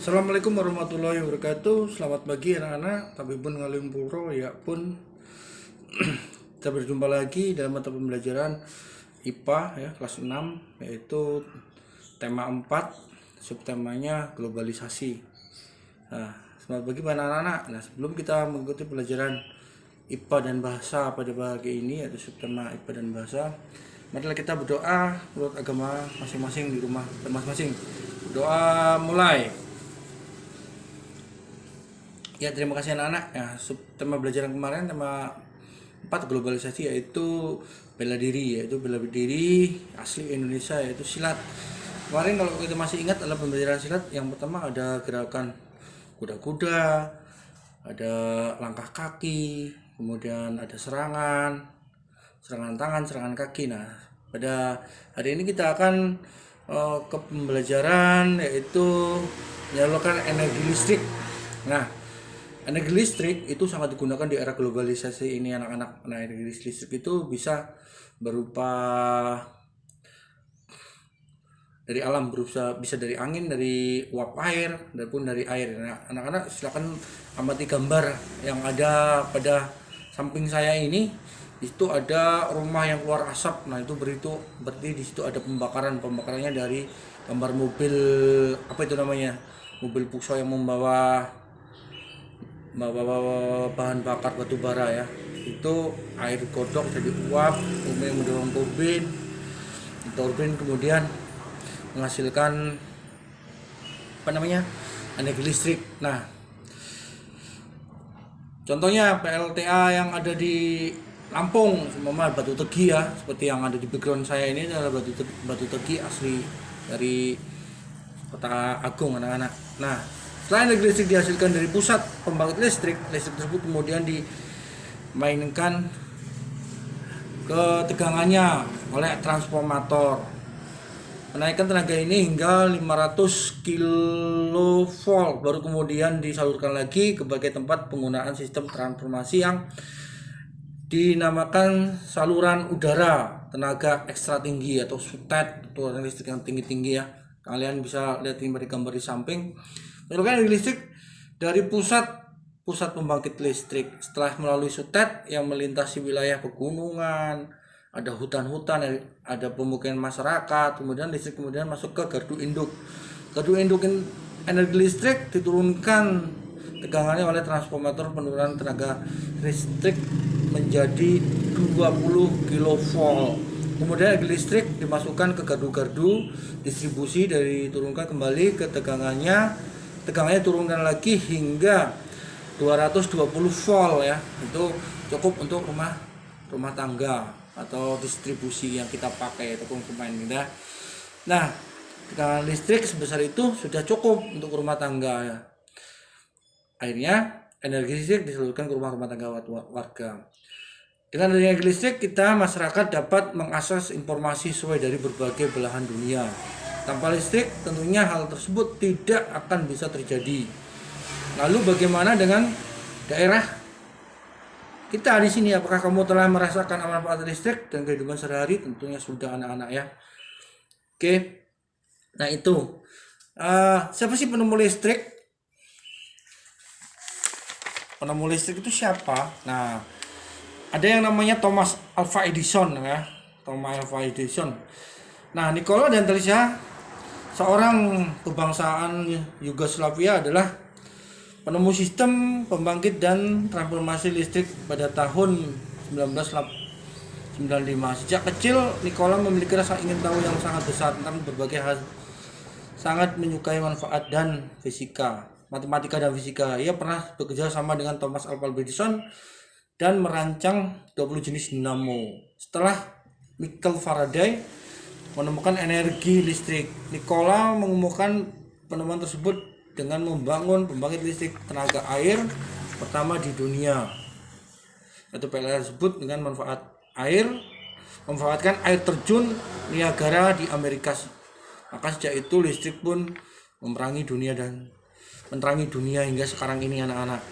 Assalamualaikum warahmatullahi wabarakatuh. Selamat pagi anak-anak. Tapi pun ngalim puro ya pun kita berjumpa lagi dalam mata pembelajaran IPA ya kelas 6, yaitu tema 4, subtemanya globalisasi. Nah, selamat pagi anak-anak. Nah, sebelum kita mengikuti pelajaran IPA dan bahasa pada pagi ini, yaitu subtema IPA dan bahasa, marilah kita berdoa menurut agama masing-masing di rumah masing-masing. Doa mulai. Ya, terima kasih anak-anak. Ya, tema pelajaran kemarin tema 4 globalisasi, yaitu bela diri asli Indonesia, yaitu silat. Kemarin kalau kita masih ingat adalah pembelajaran silat. Yang pertama ada gerakan kuda-kuda, ada langkah kaki, kemudian ada serangan tangan, serangan kaki. Nah, pada hari ini kita akan ke pembelajaran yaitu menyalurkan energi listrik. Nah, energi listrik itu sangat digunakan di era globalisasi ini anak-anak. Nah, energi listrik itu bisa berupa dari alam, bisa dari angin, dari uap air, ataupun dari air. Nah, anak-anak silakan amati gambar yang ada pada samping saya ini. Itu ada rumah yang keluar asap. Nah, itu berarti di situ ada pembakarannya dari gambar mobil, apa itu namanya, mobil Fuso yang membawa bahan bakar batu bara ya. Itu air godok jadi uap, kemudian mendorong turbin kemudian menghasilkan energi listrik. Nah, contohnya PLTA yang ada di Lampung, umpama Batu Tegi ya, seperti yang ada di background saya ini adalah Batu Tegi asli dari Kota Agung anak-anak. Nah, selain energi listrik dihasilkan dari pusat pembangkit listrik tersebut kemudian dimainkan ke tegangannya oleh transformator. Menaikkan tenaga ini hingga 500 kV baru kemudian disalurkan lagi ke berbagai tempat penggunaan sistem transformasi yang dinamakan saluran udara tenaga ekstra tinggi atau SUTET, itu listrik yang tinggi-tinggi ya. Kalian bisa lihat ini pada gambar di samping. Menyalurkan energi listrik dari pusat pembangkit listrik setelah melalui SUTET yang melintasi wilayah pegunungan, ada hutan-hutan, ada pemukiman masyarakat, kemudian listrik kemudian masuk ke gardu induk. Gardu induk energi listrik diturunkan tegangannya oleh transformator penurunan tenaga listrik menjadi 20 kV. Kemudian energi listrik dimasukkan ke gardu-gardu distribusi, dari turunkan kembali ke tegangannya turunkan lagi hingga 220 volt ya. Itu cukup untuk rumah tangga atau distribusi yang kita pakai ataupun pemain kita. Nah, tegangan listrik sebesar itu sudah cukup untuk rumah tangga ya. Akhirnya energi listrik disalurkan ke rumah tangga warga. Dengan energi listrik masyarakat dapat mengakses informasi sesuai dari berbagai belahan dunia. Tanpa listrik tentunya hal tersebut tidak akan bisa terjadi. Lalu bagaimana dengan daerah kita di sini? Apakah kamu telah merasakan manfaat listrik dan kehidupan sehari-hari? Tentunya sudah anak-anak ya. Oke. Nah, itu siapa sih penemu listrik? Penemu listrik itu siapa? Nah, ada yang namanya Thomas Alva Edison ya. Thomas Alva Edison. Nah, Nikola dan Tesla, seorang kebangsaan Yugoslavia, adalah penemu sistem pembangkit dan transformasi listrik pada tahun 1995. Sejak kecil, Nikola memiliki rasa ingin tahu yang sangat besar tentang berbagai hal. Sangat menyukai manfaat dan matematika dan fisika. Ia pernah bekerja sama dengan Thomas Alva Edison dan merancang 20 jenis dinamo. Setelah Michael Faraday menemukan energi listrik, Nikola mengumumkan penemuan tersebut dengan membangun pembangkit listrik tenaga air pertama di dunia. Yaitu PLTA tersebut dengan memanfaatkan air terjun Niagara di Amerika. Maka sejak itu listrik pun menerangi dunia hingga sekarang ini anak-anak.